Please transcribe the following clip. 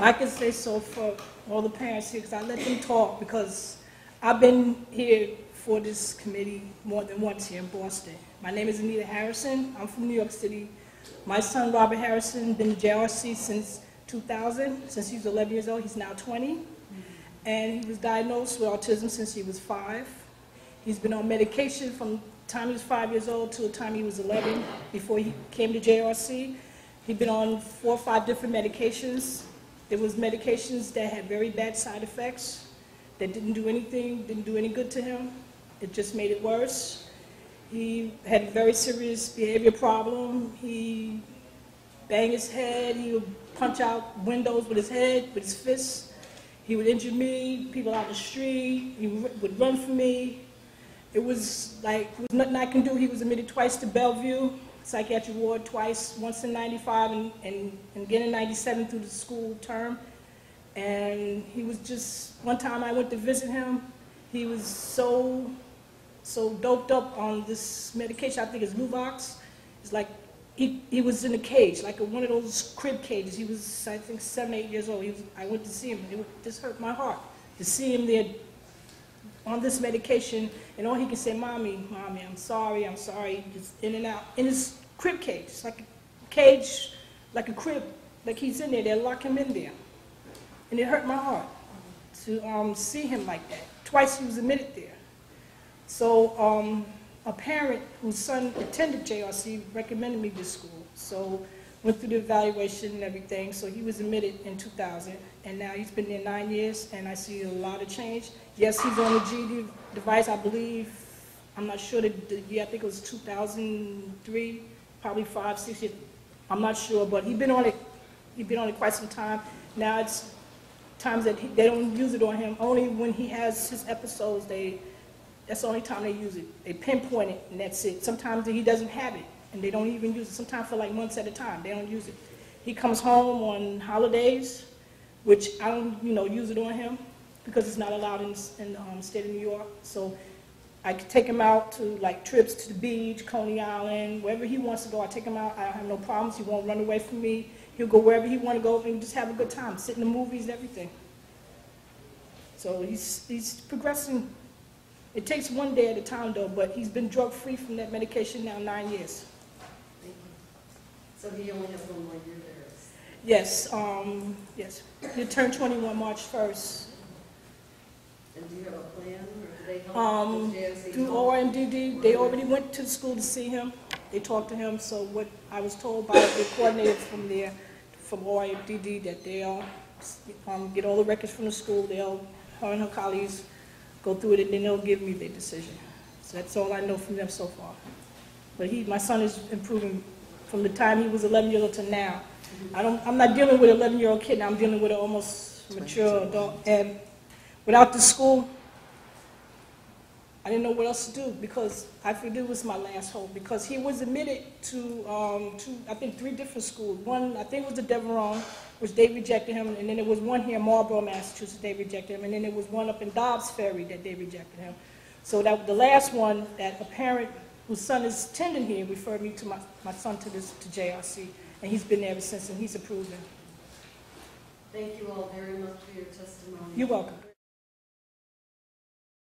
I can say so for all the parents here, because I let them talk, because I've been here for this committee more than once here in Boston. My name is Anita Harrison. I'm from New York City. My son, Robert Harrison, been in JRC since 2000, since he was 11 years old. He's now 20. And he was diagnosed with autism since he was 5. He's been on medication from the time he was 5 years old to the time he was 11, before he came to JRC. He'd been on 4 or 5 different medications. There was medications that had very bad side effects, that didn't do anything, didn't do any good to him. It just made it worse. He had a very serious behavior problem. He banged his head. He would punch out windows with his head, with his fists. He would injure me, people out the street. He would run from me. It was like, there was nothing I can do. He was admitted twice to Bellevue, psychiatric ward twice, once in 95 and again in 97 through the school term. And he was just, one time I went to visit him, he was so doped up on this medication, I think it's Luvox. It's like, he was in a cage, like one of those crib cages. He was, I think, 7, 8 years old. I went to see him. It just hurt my heart to see him there on this medication, and all he can say, Mommy, I'm sorry, just in and out. In his crib cage, it's like a cage, like a crib, like he's in there, they lock him in there. And it hurt my heart to see him like that. Twice he was admitted there. So a parent whose son attended JRC recommended me this school. So went through the evaluation and everything. So he was admitted in 2000, and now he's been there 9 years, and I see a lot of change. Yes, he's on the GD device, I believe. I'm not sure the year, I think it was 2003, probably 5, 6 years. I'm not sure, but he's been on it quite some time. Now it's times that they don't use it on him. Only when he has his episodes, that's the only time they use it. They pinpoint it, and that's it. Sometimes he doesn't have it, and they don't even use it. Sometimes for like months at a time, they don't use it. He comes home on holidays, which I don't, use it on him because it's not allowed in the state of New York. So I could take him out to like trips to the beach, Coney Island, wherever he wants to go. I take him out. I have no problems. He won't run away from me. He'll go wherever he want to go and just have a good time, sit in the movies, everything. So he's progressing. It takes one day at a time, though, but he's been drug-free from that medication now 9 years. Thank you. So he only has 1 more year there? Yes, yes. He turned 21 March 1st. And do you have a plan, or do they help through ORMDD, they already went to the school to see him. They talked to him, so what I was told by the coordinator from there, from ORMDD, that they'll get all the records from the school, her and her colleagues go through it, and then they'll give me their decision. So that's all I know from them so far. But my son is improving from the time he was 11 years old to now. I'm not dealing with an 11-year-old kid now. I'm dealing with an almost mature adult. And without the school, I didn't know what else to do, because I figured it was my last hope. Because he was admitted to, I think, 3 different schools. One, I think, was the Deveron, which they rejected him, and then there was one here in Marlborough, Massachusetts, they rejected him, and then there was one up in Dobbs Ferry that they rejected him. So that the last one, that a parent whose son is attending here referred me to my son to JRC, and he's been there ever since, and he's approving. Thank you all very much for your testimony. You're welcome.